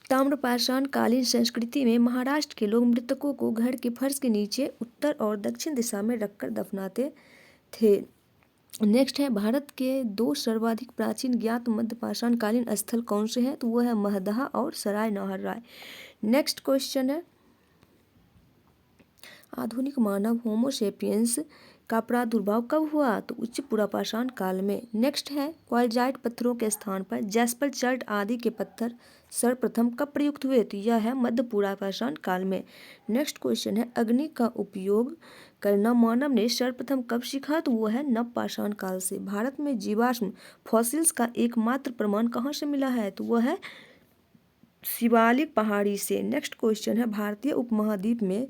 ताम्रपाषाण कालीन संस्कृति में महाराष्ट्र के लोग मृतकों को घर के फर्श के नीचे उत्तर और दक्षिण दिशा में रखकर दफनाते थे। नेक्स्ट है, भारत के 2 सर्वाधिक प्राचीन ज्ञात मध्यपाषाण कालीन स्थल कौन से हैं? तो वो है महदहा और सराय नौहर। नेक्स्ट क्वेश्चन है, आधुनिक मानव होमोसेपियंस का प्रादुर्भाव कब हुआ? तो उच्च पुरापाषाण काल में। नेक्स्ट है, क्वार्जाइट पत्थरों के स्थान पर जैस्पर, चर्ट आदि के पत्थर सर्वप्रथम कब प्रयुक्त हुए? तो यह है मध्य पुरापाषाण काल में। नेक्स्ट क्वेश्चन है, अग्नि का उपयोग करना मानव ने सर्वप्रथम कब सीखा? तो वो है नवपाषाण काल से। भारत में जीवाश्म फॉसिल्स का एकमात्र प्रमाण कहाँ से मिला है? तो वह है शिवालिक पहाड़ी से। नेक्स्ट क्वेश्चन है, भारतीय उपमहाद्वीप में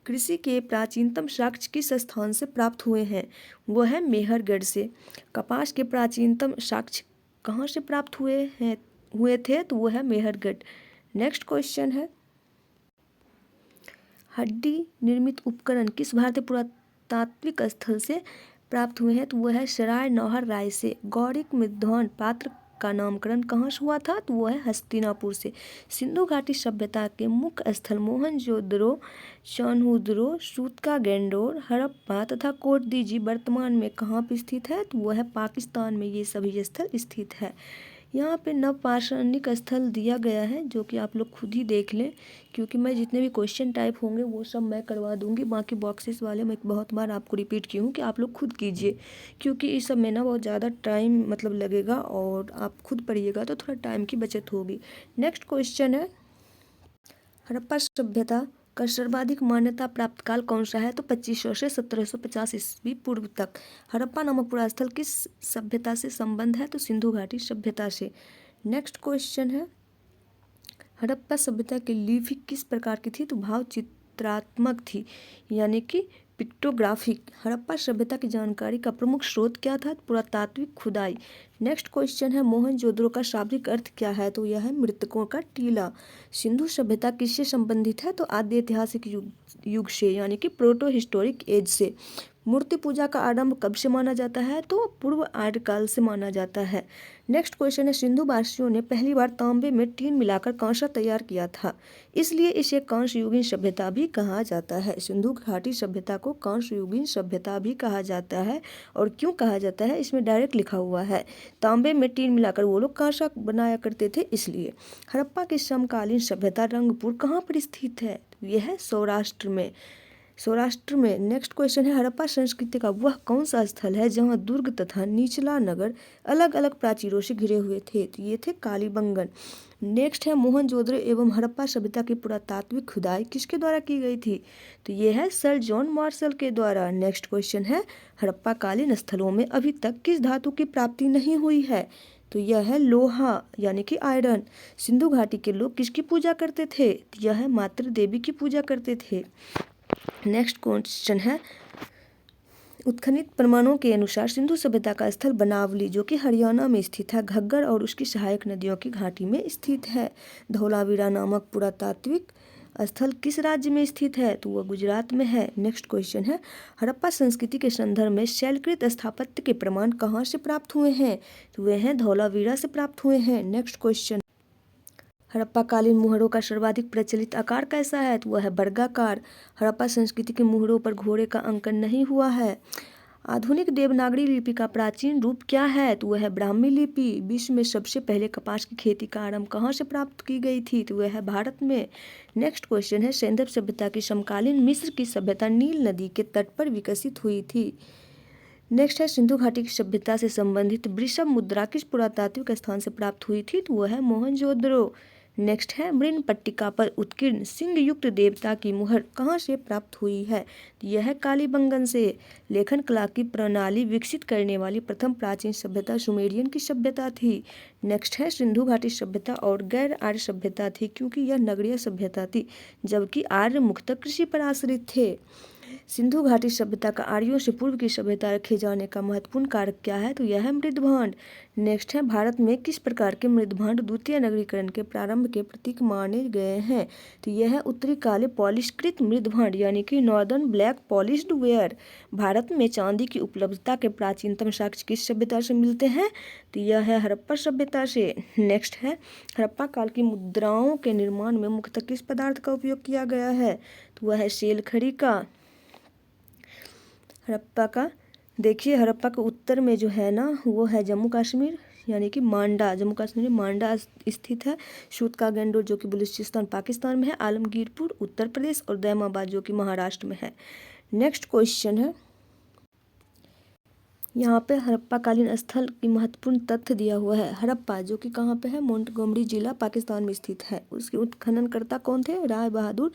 कृषि के प्राचीनतम साक्ष्य किस स्थान से प्राप्त हुए हैं? वह है मेहरगढ़ से। कपास के प्राचीनतम साक्ष्य कहाँ से प्राप्त हुए थे? तो वो है मेहरगढ़। नेक्स्ट क्वेश्चन है, हड्डी निर्मित उपकरण किस भारतीय पुरातात्विक स्थल से प्राप्त हुए हैं? तो वह है सराय नौहर राय से। गौड़िक मृद्धौन पात्र का नामकरण कहाँ से हुआ था? तो वह है हस्तिनापुर से। सिंधु घाटी सभ्यता के मुख्य स्थल मोहनजोदड़ो, चान्होदरो, सूतका गैंडोर, हड़प्पा तथा कोटदीजी वर्तमान में कहाँ पर स्थित है? तो वह है पाकिस्तान में ये सभी स्थल स्थित है। यहाँ पे नवपाषाणिक स्थल दिया गया है जो कि आप लोग खुद ही देख लें, क्योंकि मैं जितने भी क्वेश्चन टाइप होंगे वो सब मैं करवा दूंगी। बाकी बॉक्सेस वाले मैं बहुत बार आपको रिपीट की हूँ कि आप लोग खुद कीजिए, क्योंकि इस सब में ना बहुत ज़्यादा टाइम लगेगा और आप खुद पढ़िएगा तो थोड़ा टाइम की बचत होगी। नेक्स्ट क्वेश्चन है, हड़प्पा सभ्यता का सर्वाधिक मान्यता प्राप्त काल कौन सा है? तो 2500 से 1750 ईस्वी पूर्व तक। हड़प्पा नामक पूरा स्थल किस सभ्यता से संबंध है? तो सिंधु घाटी सभ्यता से। नेक्स्ट क्वेश्चन है, हड़प्पा सभ्यता की लिपि किस प्रकार की थी? तो भाव चित्रात्मक थी, यानी कि पिक्टोग्राफिक। हड़प्पा सभ्यता की जानकारी का प्रमुख स्रोत क्या था? पुरातात्विक खुदाई। नेक्स्ट क्वेश्चन है, मोहनजोदड़ो का शाब्दिक अर्थ क्या है? तो यह है मृतकों का टीला। सिंधु सभ्यता किससे संबंधित है? तो आद्य ऐतिहासिक युग से, यानी कि प्रोटो हिस्टोरिक एज से। मूर्ति पूजा का आरंभ कब से माना जाता है? तो पूर्व आर्यकाल से माना जाता है। नेक्स्ट क्वेश्चन है, सिंधु वासियों ने पहली बार तांबे में टीन मिलाकर कांसा तैयार किया था, इसलिए इसे कांस्य युगीन सभ्यता भी कहा जाता है। सिंधु घाटी सभ्यता को कांस्य युगीन सभ्यता भी कहा जाता है। और क्यों कहा जाता है इसमें डायरेक्ट लिखा हुआ है, तांबे में टीन मिलाकर वो लोग कांसा बनाया करते थे इसलिए। हड़प्पा की समकालीन सभ्यता रंगपुर कहाँ पर स्थित है? यह है सौराष्ट्र में। नेक्स्ट क्वेश्चन है, हड़प्पा संस्कृति का वह कौन सा स्थल है जहां दुर्ग तथा निचला नगर अलग अलग प्राचीरों से घिरे हुए थे? तो ये थे कालीबंगन। नेक्स्ट है, मोहनजोदड़ो एवं हड़प्पा सभ्यता की पुरातात्विक खुदाई किसके द्वारा की गई थी? तो ये है सर जॉन मार्शल के द्वारा। नेक्स्ट क्वेश्चन है, हड़प्पा कालीन स्थलों में अभी तक किस धातु की प्राप्ति नहीं हुई है? तो यह है लोहा, यानी कि आयरन। सिंधु घाटी के लोग किसकी पूजा करते थे? यह है मातृ देवी की पूजा करते थे। नेक्स्ट क्वेश्चन है, उत्खनित प्रमाणों के अनुसार सिंधु सभ्यता का स्थल बनावली जो कि हरियाणा में स्थित है, घग्गर और उसकी सहायक नदियों की घाटी में स्थित है। धौलावीरा नामक पुरातात्विक स्थल किस राज्य में स्थित है? तो वह गुजरात में है। नेक्स्ट क्वेश्चन है, हड़प्पा संस्कृति के संदर्भ में शैलकृत स्थापत्य के प्रमाण कहाँ से प्राप्त हुए हैं? तो वे हैं धौलावीरा से प्राप्त हुए हैं। नेक्स्ट क्वेश्चन, हड़प्पाकालीन मुहरों का सर्वाधिक प्रचलित आकार कैसा है? तो वह है वर्गाकार। हड़प्पा संस्कृति के मुहरों पर घोड़े का अंकन नहीं हुआ है। आधुनिक देवनागरी लिपि का प्राचीन रूप क्या है? तो वह है ब्राह्मी लिपि। विश्व में सबसे पहले कपास की खेती का आरंभ कहाँ से प्राप्त की गई थी? तो वह है भारत में। नेक्स्ट क्वेश्चन है, सैंधव सभ्यता की समकालीन मिस्र की सभ्यता नील नदी के तट पर विकसित हुई थी। नेक्स्ट है, सिंधु घाटी की सभ्यता से संबंधित वृषभ मुद्रा किस पुरातात्विक स्थान से प्राप्त हुई थी? तो वह है मोहनजोदड़ो। नेक्स्ट है, मृण पट्टिका पर उत्कीर्ण सिंह युक्त देवता की मुहर कहाँ से प्राप्त हुई है? तो यह है कालीबंगन से। लेखन कला की प्रणाली विकसित करने वाली प्रथम प्राचीन सभ्यता सुमेरियन की सभ्यता थी। नेक्स्ट है, सिंधु घाटी सभ्यता और गैर आर्य सभ्यता थी क्योंकि यह नगरीय सभ्यता थी, जबकि आर्य मुख्यतः कृषि पर आश्रित थे। सिंधु घाटी सभ्यता का आर्यों से पूर्व की सभ्यता रखे जाने का महत्वपूर्ण कारक क्या है? तो यह है मृदभांड। नेक्स्ट है, भारत में किस प्रकार के मृदभांड द्वितीय नगरीकरण के प्रारंभ के प्रतीक माने गए हैं? तो यह है उत्तरी काले पॉलिशकृत मृदभांड यानी कि northern black polished where. Bharat में चांदी की उपलब्धता के प्राचीनतम साक्ष्य किस सभ्यता से मिलते हैं? तो यह है हड़प्पा सभ्यता से। नेक्स्ट है, हड़प्पा काल की मुद्राओं के निर्माण में मुख्यतः किस पदार्थ का उपयोग किया गया है? तो वह है शेलखड़ी का। हड़प्पा का देखिए, हड़प्पा के उत्तर में जो है ना वो है जम्मू कश्मीर यानी कि मांडा, जम्मू कश्मीर में मांडा स्थित है। सूत का गंडोर जो कि बलूचिस्तान पाकिस्तान में है, आलमगीरपुर उत्तर प्रदेश और दैमाबाद जो कि महाराष्ट्र में है। नेक्स्ट क्वेश्चन है, यहाँ पे हड़प्पाकालीन स्थल की महत्वपूर्ण तथ्य दिया हुआ है। हड़प्पा जो कि कहाँ पे है? मोंटगोमरी जिला पाकिस्तान में स्थित है। उसके उत्खननकर्ता कौन थे? राय बहादुर,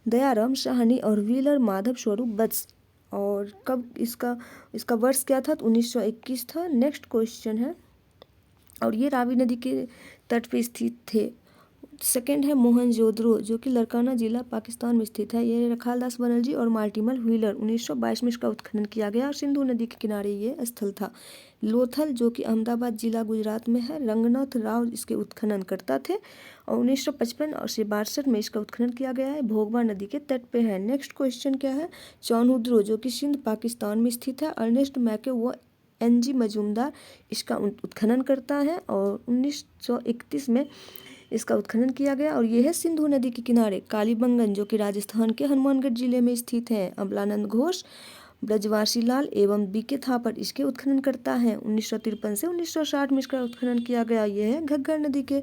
दयाराम साहनी और व्हीलर माधव स्वरूप वत्स। और कब इसका वर्ष क्या था? तो 1921 था। नेक्स्ट क्वेश्चन है, और ये रावी नदी के तट पे स्थित थे। सेकेंड है मोहनजोदड़ो जो कि लरकाना जिला पाकिस्तान में स्थित है। ये रखालदास बनर्जी और मार्टिमल व्हीलर 1922 में इसका उत्खनन किया गया और सिंधु नदी के किनारे ये स्थल था। लोथल जो कि अहमदाबाद जिला गुजरात में है, रंगनाथ राव इसके उत्खनन करता थे और 1955 और से 62 में इसका उत्खनन किया गया है। भोगवा नदी के तट पे है। नेक्स्ट क्वेश्चन क्या है? चौनुद्रो जो कि सिंध पाकिस्तान में स्थित है। अर्नेस्ट मैके व NG मजूमदार इसका उत्खनन करता है और 1931 में इसका उत्खनन किया गया और यह है सिंधु नदी के किनारे। कालीबंगन जो कि राजस्थान के हनुमानगढ़ जिले में स्थित है। अमलानंद घोष, ब्रजवासी लाल एवं BK थापड़ इसके उत्खनन करता है। 1953 से 1960 में इसका उत्खनन किया गया। यह है घग्गर नदी के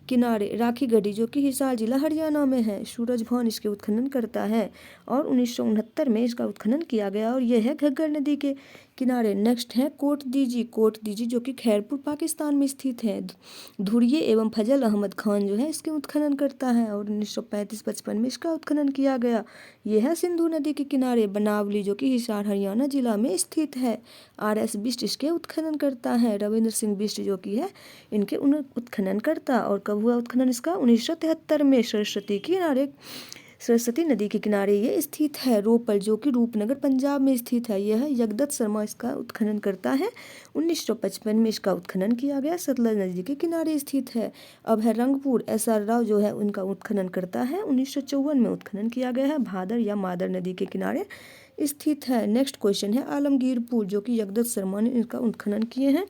किनारे। राखी गढ़ी जो कि हिसार जिला हरियाणा में है। सूरज भान इसके उत्खनन करता है और 1969 में इसका उत्खनन किया गया और यह है घग्गर नदी के किनारे। नेक्स्ट है कोट दीजी जो कि खैरपुर पाकिस्तान में स्थित है। धुरिये एवं फजल अहमद खान जो है इसके उत्खनन करता है और 1935-55 में इसका उत्खनन किया गया। यह है सिंधु नदी के किनारे। बनावली जो कि हिसार हरियाणा जिला में स्थित है। RS बिष्ट इसके उत्खनन करता है। रविंद्र सिंह बिष्ट जो कि है इनके उत्खनन करता। और कब हुआ उत्खनन इसका? 1973 में सरस्वती नदी के किनारे ये स्थित है। रोपल जो कि रूपनगर पंजाब में स्थित है। यह जगदत्त शर्मा इसका उत्खनन करता है। 1955 में इसका उत्खनन किया गया। सतलज नदी के किनारे स्थित है। अब है रंगपुर, SR राव जो है उनका उत्खनन करता है। 1954 में उत्खनन किया गया है। भादर या मादर नदी के किनारे स्थित है। नेक्स्ट क्वेश्चन है आलमगीरपुर जो कि जगदत्त शर्मा ने इनका उत्खनन किए हैं।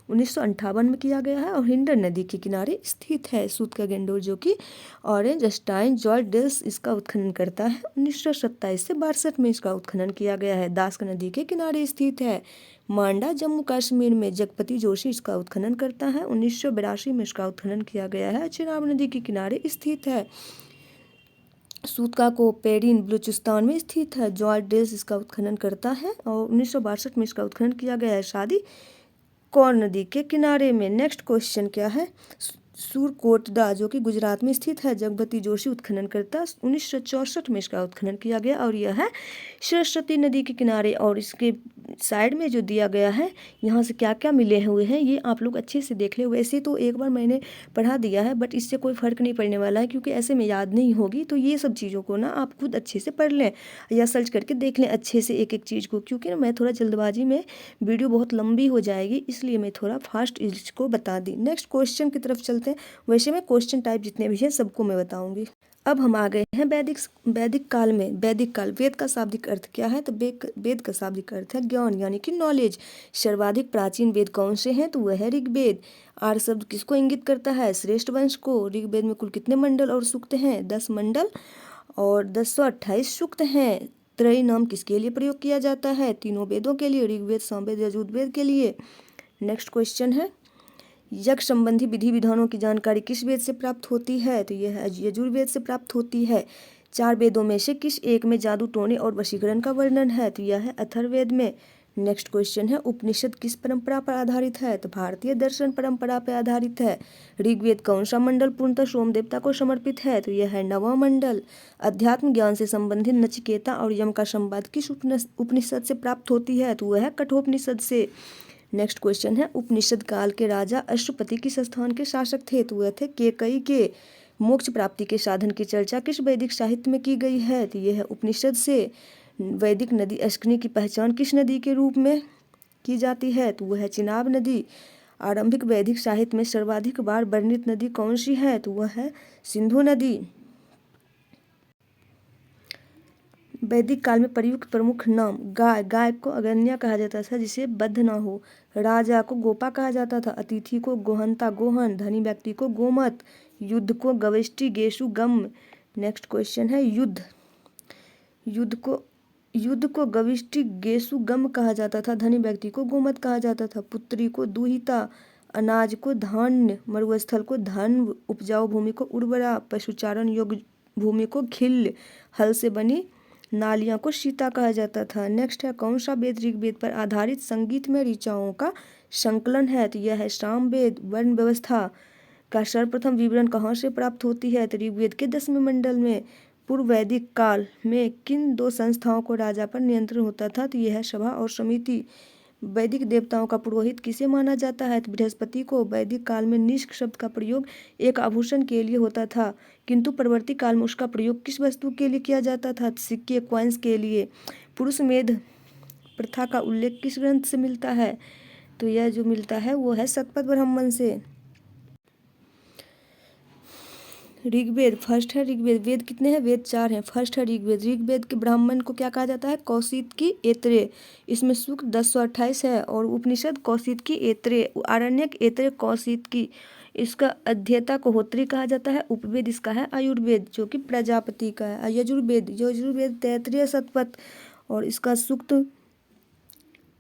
1958 में किया गया है और हिंडन नदी के किनारे स्थित है। सूत का गेंडोर जो कि ऑरेंज स्टाइन जॉर्ज डेल्स इसका उत्खनन करता है। 1927 से 62 में इसका उत्खनन किया गया है। दास्क नदी के किनारे स्थित है। मांडा जम्मू कश्मीर में जगपति जोशी इसका उत्खनन करता है। 1982 में इसका उत्खनन किया गया है। चिनाब नदी के किनारे स्थित है। सूतका को पेरिन बलूचिस्तान में स्थित है। जॉर्ज डेल्स इसका उत्खनन करता है और 1962 में इसका उत्खनन किया गया है। शादी कौर नदी के किनारे में। नेक्स्ट क्वेश्चन क्या है? सूरकोटदा जो कि गुजरात में स्थित है। जगपति जोशी उत्खनन करता। 1964 में इसका उत्खनन किया गया और यह है सरस्वती नदी के किनारे। और इसके साइड में जो दिया गया है यहाँ से क्या क्या मिले हुए हैं ये आप लोग अच्छे से देख ले। वैसे तो एक बार मैंने पढ़ा दिया है बट इससे कोई फ़र्क नहीं पड़ने वाला है क्योंकि ऐसे में याद नहीं होगी। तो ये सब चीज़ों को ना आप खुद अच्छे से पढ़ लें या सर्च करके देख लें अच्छे से एक एक चीज़ को, क्योंकि ना मैं थोड़ा जल्दबाजी में वीडियो बहुत लंबी हो जाएगी इसलिए मैं थोड़ा फास्ट इसको बता दी। नेक्स्ट क्वेश्चन की तरफ चलते हैं। वैसे मैं क्वेश्चन टाइप जितने भी हैं सबको मैं बताऊंगी। अब हम आ गए हैं वैदिक काल में। वैदिक काल, वेद का शाब्दिक अर्थ क्या है? तो वेद का शाब्दिक अर्थ है ज्ञान यानी कि नॉलेज। सर्वाधिक प्राचीन वेद कौन से हैं? तो वह है ऋग्वेद। आर्य शब्द किसको इंगित करता है? श्रेष्ठ वंश को। ऋग्वेद में कुल कितने मंडल और सूक्त हैं? 10 मंडल और 1028 सूक्त हैं। त्रयी नाम किसके लिए प्रयोग किया जाता है? तीनों वेदों के लिए, ऋग्वेद, सामवेद, यजुर्वेद के लिए। नेक्स्ट क्वेश्चन है यज्ञ संबंधी विधि विधानों की जानकारी किस वेद से प्राप्त होती है? तो यह यजुर्वेद से प्राप्त होती है। 4 वेदों में से किस एक में जादू टोने और वशीकरण का वर्णन है? तो यह है अथर्ववेद में। नेक्स्ट क्वेश्चन है उपनिषद किस परंपरा पर आधारित है? तो भारतीय दर्शन परंपरा पर आधारित है। ऋग्वेद कौन सा मंडल पूर्णतः सोम देवता को समर्पित है? तो यह है नवम मंडल। अध्यात्म ज्ञान से संबंधित नचिकेता और यम का संवाद किस उपनिषद से प्राप्त होती है? तो वह है कठोपनिषद से। नेक्स्ट क्वेश्चन है उपनिषद काल के राजा अश्वपति किस स्थान के शासक थे? तो वह थे केकई के। मोक्ष प्राप्ति के साधन की चर्चा किस वैदिक साहित्य में की गई है? तो यह है उपनिषद से। वैदिक नदी अश्किनी की पहचान किस नदी के रूप में की जाती है? तो वह है चिनाब नदी। आरंभिक वैदिक साहित्य में सर्वाधिक बार वर्णित नदी कौन सी है? तो वह है सिंधु नदी। वैदिक काल में प्रयुक्त प्रमुख नाम गाय। गाय को अगन्या कहा जाता था जिसे बद्ध न हो। राजा को गोपा कहा जाता था। अतिथि को गोहंता गोहन। धनी व्यक्ति को गोमत। युद्ध को गविष्टि गेशु गम। नेक्स्ट क्वेश्चन है युद्ध। युद्ध को गविष्टि गेशु गम कहा जाता था। धनी व्यक्ति को गोमत कहा जाता था। पुत्री को दुहिता। अनाज को धान्य। मरुस्थल को धन। उपजाऊ भूमि को उर्वरा। पशुचारण योग्य भूमि को खिल्य। हल से बनी नालियां को सीता कहा जाता था। नेक्स्ट है कौन सा वेद ऋग्वेद पर आधारित संगीतमय ऋचाओं का संकलन है? तो यह है सामवेद। वर्ण व्यवस्था का सर्वप्रथम विवरण कहाँ से प्राप्त होती है? तो ऋग्वेद के 10वें मंडल में। पूर्व वैदिक काल में किन दो संस्थाओं को राजा पर नियंत्रण होता था? तो यह है सभा और समिति। वैदिक देवताओं का पुरोहित किसे माना जाता है? तो बृहस्पति को। वैदिक काल में निष्क शब्द का प्रयोग एक आभूषण के लिए होता था, किंतु परवर्ती काल में उसका प्रयोग किस वस्तु के लिए किया जाता था? सिक्के कॉइन्स के लिए। पुरुष मेध प्रथा का उल्लेख किस ग्रंथ से मिलता है? तो यह जो मिलता है वो है शतपथ ब्राह्मण से। ऋग्वेद फर्स्ट है। ऋग्वेद वेद कितने हैं? वेद 4 हैं। फर्स्ट है ऋग्वेद। ऋग्वेद के ब्राह्मण को क्या कहा जाता है? कौशिक की ऐत्रेय। इसमें सूक्त 1028 है और उपनिषद कौशिक की ऐत्रेय। आरण्यक ऐत्रेय कौशिक की। इसका अध्येता को होत्री कहा जाता है। उपवेद इसका है आयुर्वेद जो कि प्रजापति का है। यजुर्वेद तैत्रीय शतपथ और इसका सूक्त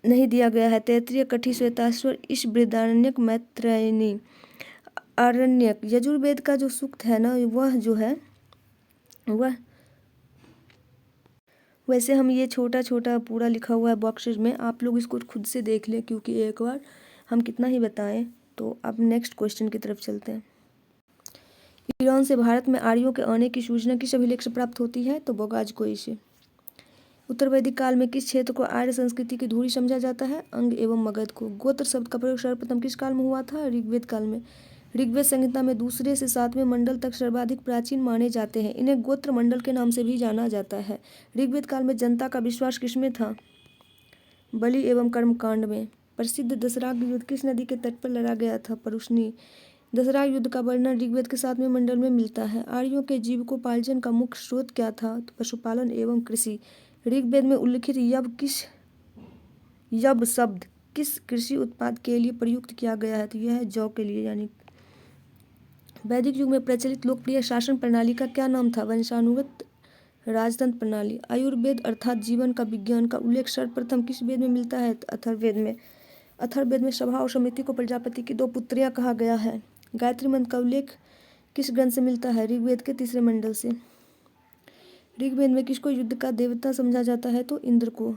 नहीं दिया गया है। तैत्रीय कठी श्वेताश्वर इस बृहदारण्यक मैत्रेयनी। आरण्यक यजुर्वेद का जो सूक्त है ना वह जो है वह वैसे हम ये छोटा छोटा पूरा लिखा हुआ है बॉक्सेस में, आप लोग इसको खुद से देख लें क्योंकि एक बार हम कितना ही बताएं। तो अब नेक्स्ट क्वेश्चन की तरफ चलते हैं। ईरान से भारत में आर्यों के आने की सूचना किस अभिलेख से प्राप्त होती है? तो बोगाजकोई से। उत्तर वैदिक काल में किस क्षेत्र को आर्य संस्कृति की धुरी समझा जाता है? अंग एवं मगध को। गोत्र शब्द का प्रयोग सर्वप्रथम किस काल में हुआ था? ऋग्वेद काल में। ऋग्वेद संहिता में दूसरे से 7वें मंडल तक सर्वाधिक प्राचीन माने जाते हैं। इन्हें गोत्र मंडल के नाम से भी जाना जाता है। ऋग्वेद काल में जनता का विश्वास किसमें था? बलि एवं कर्मकांड में। प्रसिद्ध दशराग युद्ध किस नदी के तट पर लड़ा गया था? परुष्णी। दशराग युद्ध का वर्णन ऋग्वेद के 7वें मंडल में मिलता है। आर्यों के जीविकोपार्जन का मुख्य स्रोत क्या था? तो पशुपालन एवं कृषि। ऋग्वेद में उल्लिखित यव शब्द किस कृषि उत्पाद के लिए प्रयुक्त किया गया है? तो यह है जौ के लिए। यानी वैदिक युग में प्रचलित लोकप्रिय शासन प्रणाली का क्या नाम था? वंशानुगत राजतंत्र प्रणाली। आयुर्वेद अर्थात जीवन का विज्ञान का उल्लेख सर्वप्रथम किस वेद में मिलता है? अथर्ववेद में। अथर्ववेद में सभा और समिति को प्रजापति की 2 पुत्रियां कहा गया है। गायत्री मंत्र का उल्लेख किस ग्रंथ से मिलता है? ऋग्वेद के 3रे मंडल से। ऋग्वेद में किसको युद्ध का देवता समझा जाता है? तो इंद्र को।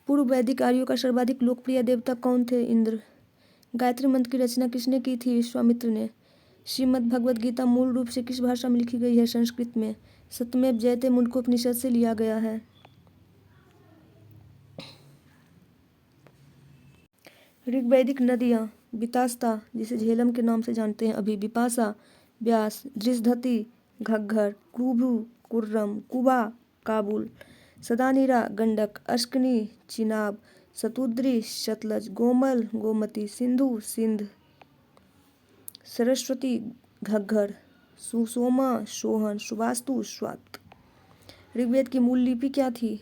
पूर्व वैदिक आर्यों का सर्वाधिक लोकप्रिय देवता कौन थे? इंद्र। गायत्री मंत्र की रचना किसने की थी? विश्वामित्र ने। श्रीमद् भगवद गीता मूल रूप से किस भाषा में लिखी गई है? संस्कृत में। सत्यमेव जयते मुंडकोपनिषद से लिया गया है। ऋग्वैदिक नदियाँ बितास्ता जिसे झेलम के नाम से जानते हैं अभी, बिपाशा, ब्यास, दृशधति, घग्घर, कुरु, कुर्रम, कुबा, काबुल, सदानीरा, गंडक, अश्कनी, चिनाब, शतुद्री, सतलज, गोमल, गोमती, सिंधु, सिंध, सरस्वती, घग्घर, सुसोमा, सोहन, सुवास्तु, स्वात। ऋग्वेद की मूल लिपि क्या थी?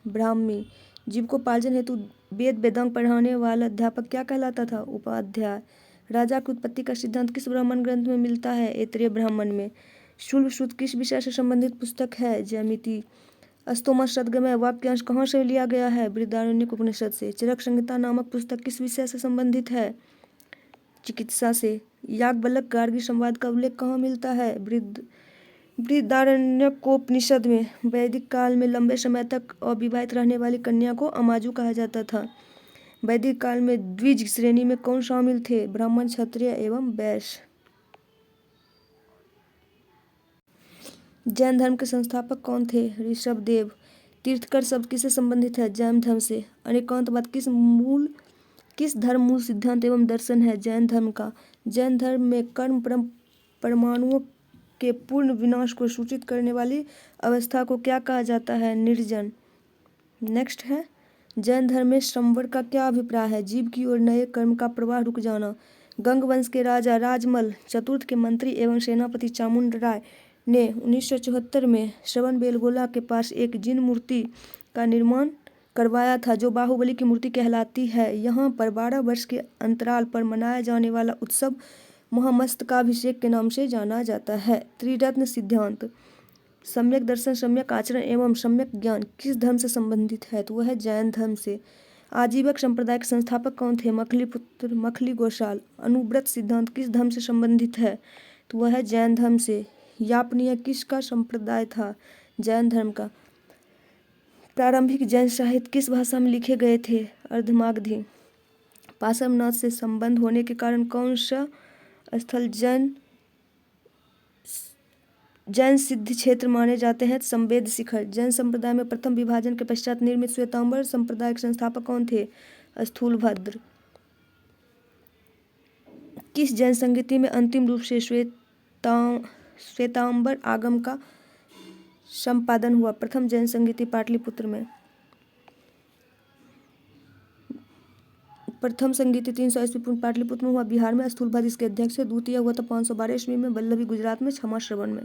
ब्राह्मी। जीविकोपार्जन हेतु वेद वेदांग पढ़ाने वाला अध्यापक क्या कहलाता था? उपाध्याय। राजा की उत्पत्ति का सिद्धांत किस ब्राह्मण ग्रंथ में मिलता है? ऐत्रेय ब्राह्मण में। शूल सूत्र किस विषय से संबंधित पुस्तक है? ज्यामिति। अस्तोमा सदगमय वाक्यांश कहाँ से लिया गया है? बृहदारण्यक उपनिषद से। चरक संहिता नामक पुस्तक किस विषय से संबंधित है? चिकित्सा से। याज्ञवल्क्य गार्गी संवाद का उल्लेख कहाँ मिलता है? बृहदारण्यकोपनिषद में। वैदिक काल में लंबे समय तक अविवाहित रहने वाली कन्या को अमाजु कहा जाता था। वैदिक काल में द्विज श्रेणी में कौन शामिल थे? ब्राह्मण, क्षत्रिय एवं वैश्य। जैन धर्म के संस्थापक कौन थे? ऋषभदेव। तीर्थकर शब्द किससे संबंधित है? जैन धर्म से। अनेकांतवाद किस धर्म मूल सिद्धांत एवं दर्शन है? जैन धर्म का। जैन धर्म में कर्म परमाणुओं के पूर्ण विनाश को सूचित करने वाली अवस्था को क्या कहा जाता है? निर्जन। नेक्स्ट है, जैन धर्म में श्रमवर का क्या अभिप्राय है? जीव की ओर नए कर्म का प्रवाह रुक जाना। गंग वंश के राजा राजमल चतुर्थ के मंत्री एवं सेनापति चामुंड राय ने 1974 में श्रवण बेलगोला के पास एक जिन मूर्ति का निर्माण करवाया था जो बाहुबली की मूर्ति कहलाती है। यहाँ पर 12 वर्ष के अंतराल पर मनाया जाने वाला उत्सव महामस्तकाभिषेक के नाम से जाना जाता है। त्रिरत्न सिद्धांत, सम्यक दर्शन, सम्यक आचरण एवं सम्यक ज्ञान किस धर्म से संबंधित है? तो वह है जैन धर्म से। आजीवक संप्रदाय के संस्थापक कौन थे? मखलीपुत्र मखली गोसाल। अनुव्रत सिद्धांत किस धर्म से संबंधित है? तो वह है जैन धर्म से। यापनीय किसका संप्रदाय था? जैन धर्म का। प्रारंभिक जैन साहित्य किस भाषा में लिखे गए थे? अर्धमागधी। पार्श्वनाथ से संबंध होने के कारण कौन सा स्थल जैन सिद्ध क्षेत्र माने जाते हैं? संवेद शिखर। जैन संप्रदाय में प्रथम विभाजन के पश्चात निर्मित श्वेतांबर संप्रदाय के संस्थापक कौन थे? स्थूलभद्र। किस जैन संगीति में अंतिम रूप से श्वेतांबर आगम का संपादन हुआ? प्रथम जैन संगीति पाटलिपुत्र में। प्रथम संगीति 300 ईस्वी पूर्व पाटलिपुत्र में हुआ। बिहार में स्थूलभद्र इसके अध्यक्ष है। द्वितीय हुआ था 512 ईस्वी में वल्लभी गुजरात में, क्षमा श्रवण में।